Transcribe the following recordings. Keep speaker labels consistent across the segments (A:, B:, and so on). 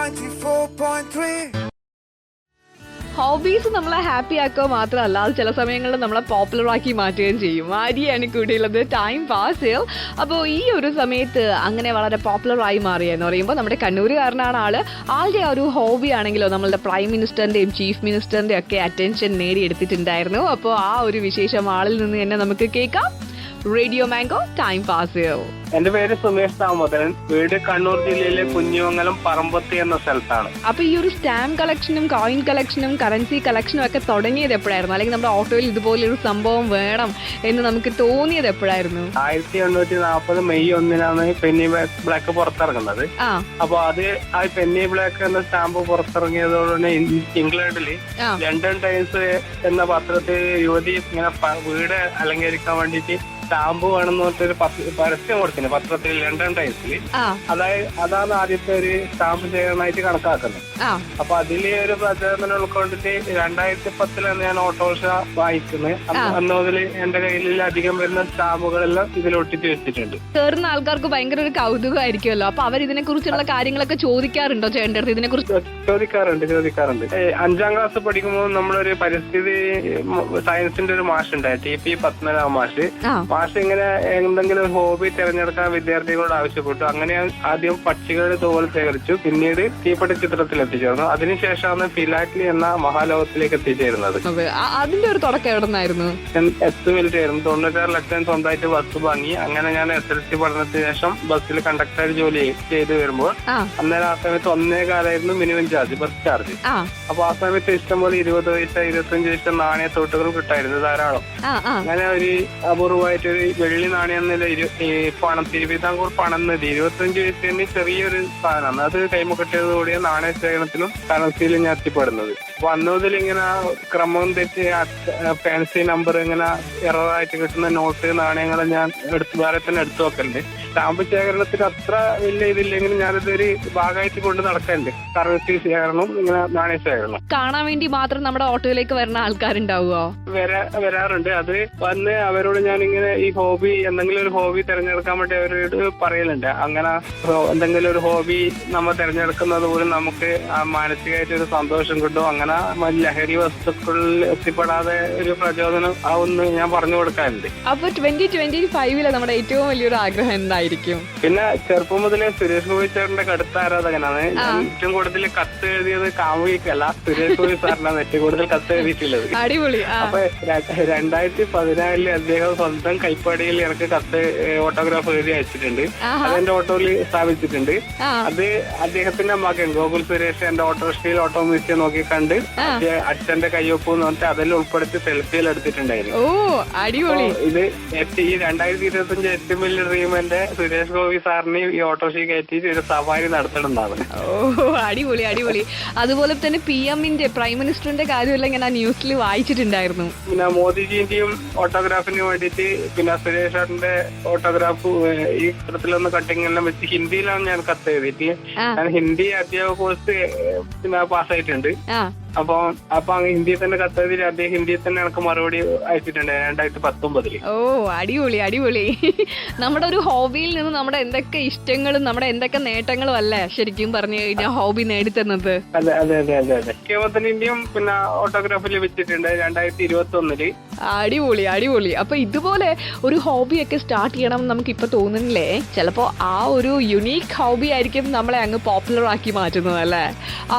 A: 94.3.
B: Hobbies നമ്മളെ happy ആക്കുക മാത്രമല്ല, അത് ചില സമയങ്ങളിൽ നമ്മളെ പോപ്പുലർ ആക്കി മാറ്റുകയും ചെയ്യും. ആര്യാണ് കൂടെയുള്ളത് ടൈം പാസ്. അപ്പോൾ ഈ ഒരു സമയത്ത് അങ്ങനെ വളരെ പോപ്പുലർ ആയി മാറിയെന്ന് പറയുമ്പോൾ നമ്മുടെ കണ്ണൂരുകാരനാണ് ആള്. ആളുടെ ഒരു ഹോബി ആണെങ്കിലോ നമ്മളുടെ പ്രൈം മിനിസ്റ്ററിന്റെയും ചീഫ് മിനിസ്റ്ററിന്റെയും ഒക്കെ അറ്റൻഷൻ നേടിയെടുത്തിട്ടുണ്ടായിരുന്നു. അപ്പോൾ ആ ഒരു വിശേഷം ആളിൽ നിന്ന് തന്നെ നമുക്ക് കേൾക്കാം. Radio mango time pass.
C: എന്റെ പേര് സുമേഷ് ദാമോദരൻ. വീട് കണ്ണൂർ ജില്ലയിലെ കുഞ്ഞിമംഗലം പറമ്പത്തി എന്ന സ്ഥലത്താണ്.
B: അപ്പൊ ഈ ഒരു സ്റ്റാമ്പ് കളക്ഷനും കോയിൻ കളക്ഷനും കറൻസി കളക്ഷനും ഒക്കെ തുടങ്ങിയത് എപ്പോഴായിരുന്നു? അല്ലെങ്കിൽ നമ്മുടെ ഓട്ടോയിൽ ഇതുപോലെ ഒരു സംഭവം വേണം എന്ന് നമുക്ക് തോന്നിയത് എപ്പോഴായിരുന്നു?
C: 1840 മെയ് 1 പെന്നി ബ്ലാക്ക് പുറത്തിറങ്ങുന്നത്. അപ്പൊ അത് ആ പെന്നി ബ്ലാക്ക് എന്ന സ്റ്റാമ്പ് പുറത്തിറങ്ങിയതോടെ ഇംഗ്ലണ്ടില് ലണ്ടൻ ടൈംസ് എന്ന പത്രത്തിൽ യുവതി ഇങ്ങനെ വീട് അലങ്കരിക്കാൻ വേണ്ടിയിട്ട് സ്റ്റാമ്പ് വേണമെന്ന് പറഞ്ഞിട്ടൊരു പരസ്യം കൊടുത്തിന് പത്രത്തിൽ, ലണ്ടൻ ടൈംസിൽ. അതാണ് ആദ്യത്തെ ഒരു സ്റ്റാമ്പ് ശേഖരണമായിട്ട് കണക്കാക്കുന്നത്. അപ്പൊ അതില് ഒരു പ്രചോദനം ഉൾക്കൊണ്ടിട്ട് 2010 ഞാൻ ഓട്ടോറിക്ഷ വായിക്കുന്നത്. അന്ന് മുതൽ എന്റെ കയ്യിൽ അധികം വരുന്ന സ്റ്റാമ്പുകളെല്ലാം ഇതിൽ ഒട്ടിച്ച് വെച്ചിട്ടുണ്ട്.
B: കേറുന്ന ആൾക്കാർക്ക് ഭയങ്കര ഒരു കൗതുകമായിരിക്കുമല്ലോ. അപ്പൊ അവർ ഇതിനെ കുറിച്ചുള്ള കാര്യങ്ങളൊക്കെ ചോദിക്കാറുണ്ടോ ചേട്ടൻ്റെ അടുത്ത്? ഇതിനെ കുറിച്ച്
C: ചോദിക്കാറുണ്ട്. 5ാം ക്ലാസ് പഠിക്കുമ്പോൾ നമ്മളൊരു പരിസ്ഥിതി സയൻസിന്റെ ഒരു മാഷ് ഉണ്ടായി, TP പത്മനാഭ മാഷ് ഇങ്ങനെ എന്തെങ്കിലും ഹോബി തിരഞ്ഞെടുക്കാൻ വിദ്യാർത്ഥികളോട് ആവശ്യപ്പെട്ടു. അങ്ങനെ ആദ്യം പക്ഷികളുടെ തോൽ ശേഖരിച്ചു, പിന്നീട് തീപ്പെട്ട ചിത്രത്തിൽ എത്തിച്ചേർന്നു. അതിനുശേഷമാണ് ഫിലാറ്റ്ലി എന്ന മഹാലോകത്തിലേക്ക് എത്തിച്ചേരുന്നത്.
B: അതിന്റെ ഒരു തുടക്കം എവിടെന്നായിരുന്നു?
C: എത്തുമില്ലായിരുന്നു. 96 ലക്ഷം സ്വന്തമായിട്ട് ബസ് വാങ്ങി. അങ്ങനെ ഞാൻ SLC പഠനത്തിന് ശേഷം ബസ്സിൽ കണ്ടക്ടർ ജോലി ചെയ്ത് വരുമ്പോൾ അന്നേരം ആ സമയത്ത് 1.25 മിനിമം ചാർജ്, ബസ് ചാർജ്. അപ്പൊ ആ സമയത്ത് ഇഷ്ടംപോലെ 20 പൈസ 25 പൈസ നാണയത്തോട്ടുകൾ കിട്ടായിരുന്നു ധാരാളം. അങ്ങനെ ഒരു അപൂർവമായിട്ട് വെള്ളി നാണയം നില പണം, തിരുവിതാംകൂർ പണം നിധി 25 പൈസേന്റെ ചെറിയൊരു സാധനമാണ്. അത് കൈമുക്കട്ടിയതോടെ നാണയ ശേഖരണത്തിലും കറൻസിയിലും ഞാൻ എത്തിപ്പെടുന്നത്. അപ്പൊ അന്ന് മുതൽ ഇങ്ങനെ ക്രമം തെറ്റി ഫാൻസി നമ്പർ ഇങ്ങനെ എററായിട്ട് കിട്ടുന്ന നോട്ട് നാണയങ്ങൾ ഞാൻ വേറെ തന്നെ എടുത്തു വെക്കലുണ്ട്. സ്റ്റാമ്പ് ശേഖരണത്തിന് അത്ര വലിയ ഇതില്ലെങ്കിലും ഞാനിതൊരു ഭാഗമായിട്ട് കൊണ്ട് നടക്കലുണ്ട്. കറൻസി ശേഖരണം, ഇങ്ങനെ നാണയ ശേഖരണം.
B: കാണാൻ വേണ്ടി മാത്രം നമ്മുടെ ഓട്ടോയിലേക്ക് വരുന്ന ആൾക്കാരുണ്ടാവുമോ?
C: വരാറുണ്ട്. അത് വന്ന് അവരോട് ഞാനിങ്ങനെ ഈ ഹോബി, എന്തെങ്കിലും ഒരു ഹോബി തിരഞ്ഞെടുക്കാൻ വേണ്ടി അവരോട് പറയലുണ്ട്. അങ്ങനെ എന്തെങ്കിലും ഒരു ഹോബി നമ്മൾ തിരഞ്ഞെടുക്കുന്നത് പോലും നമുക്ക് മാനസികമായിട്ട് ഒരു സന്തോഷം കിട്ടും. അങ്ങനെ ലഹരി വസ്തുക്കളിൽ എത്തിപ്പെടാതെ ഒരു പ്രചോദനം ആവുന്ന ഞാൻ പറഞ്ഞു കൊടുക്കാറുണ്ട്.
B: അപ്പൊ 2025 നമ്മുടെ ഏറ്റവും വലിയൊരു ആഗ്രഹം എന്തായിരിക്കും?
C: പിന്നെ ചെറുപ്പം മുതലേ സുരേഷ് ഗോപി സാറിന്റെ കടുത്ത ആരാധകനാണ്. ഏറ്റവും കൂടുതൽ കത്ത് എഴുതിയത് കാമുകിക്കല്ല, സുരേഷ് ഗോപി സാറിനാണ് ഏറ്റവും കൂടുതൽ കത്ത് എഴുതിയിട്ടുള്ളത്.
B: അടിപൊളി.
C: അപ്പൊ 2014 അദ്ദേഹം സ്വന്തം കൈപ്പടിയിൽ എനിക്ക് കത്ത് ഓട്ടോഗ്രാഫ് എഴുതി അയച്ചിട്ടുണ്ട്. അതെന്റെ ഓട്ടോയിൽ സ്ഥാപിച്ചിട്ടുണ്ട്. അത് അദ്ദേഹത്തിന്റെ മകൻ ഗോകുൽ സുരേഷ് എന്റെ ഓട്ടോറിക്ഷയിൽ ഓട്ടോ മ്യൂസിയം നോക്കി കണ്ട് അച്ഛന്റെ കയ്യൊപ്പ് എന്ന് പറഞ്ഞിട്ട് അതെല്ലാം ഉൾപ്പെടുത്തി സെൽഫിയിൽ എടുത്തിട്ടുണ്ടായിരുന്നു. ഇത് ഈ 2025 ഏറ്റവും വലിയ ഡ്രീം എന്റെ സുരേഷ് ഗോപി സാറിന് ഈ ഓട്ടോറിക്ഷ കയറ്റി ഒരു സവാരി നടത്തണമെന്നാണ്.
B: അടിപൊളി. അതുപോലെ തന്നെ PM-ന്റെ പ്രൈം മിനിസ്റ്ററിന്റെ കാര്യമെല്ലാം ഞാൻ ന്യൂസിൽ വായിച്ചിട്ടുണ്ടായിരുന്നു.
C: പിന്നെ മോദിജിന്റെയും ഓട്ടോഗ്രാഫിന് വേണ്ടിയിട്ട് പിന്നെ സുരേഷ് സാറിന്റെ ഓട്ടോഗ്രാഫ് ഈ ചിത്രത്തിലൊന്ന് കട്ടിങ് എല്ലാം വെച്ച് ഹിന്ദിയിലാണ് ഞാൻ കത്ത് എഴുതിയിട്ട്. ഞാൻ ഹിന്ദി അധ്യാപക കോഴ്സ് പിന്നെ പാസ്സായിട്ടുണ്ട്. അപ്പൊ ഹിന്ദിയിൽ തന്നെ കത്തെഴുതി അദ്ദേഹം ഹിന്ദിയിൽ തന്നെ എനിക്ക് മറുപടി അയച്ചിട്ടുണ്ട് 2019.
B: അടിപൊളി. നമ്മുടെ ഒരു ഹോബിയിൽ നിന്ന് നമ്മുടെ എന്തൊക്കെ ഇഷ്ടങ്ങളും നമ്മുടെ എന്തൊക്കെ നേട്ടങ്ങളും അല്ലേ ശരിക്കും പറഞ്ഞു കഴിഞ്ഞാൽ ഹോബി നേടിത്തന്നത്?
C: അതെ. കേരളത്തിന്റെയും പിന്നെ ഓട്ടോഗ്രാഫ് ലഭിച്ചിട്ടുണ്ട് 2021.
B: അടിപൊളി. അപ്പൊ ഇതുപോലെ ഒരു ഹോബിയൊക്കെ സ്റ്റാർട്ട് ചെയ്യണം നമുക്ക് ഇപ്പൊ തോന്നുന്നില്ലേ? ചിലപ്പോ ആ ഒരു യുണീക്ക് ഹോബി ആയിരിക്കും നമ്മളെ അങ്ങ് പോപ്പുലർ ആക്കി മാറ്റുന്നത് അല്ലേ?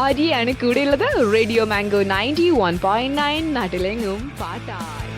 B: ആര്യാണ് കൂടെയുള്ളത്. റേഡിയോ മാംഗോ 91.9 നാട്ടിലെങ്ങും പാട്ടായി.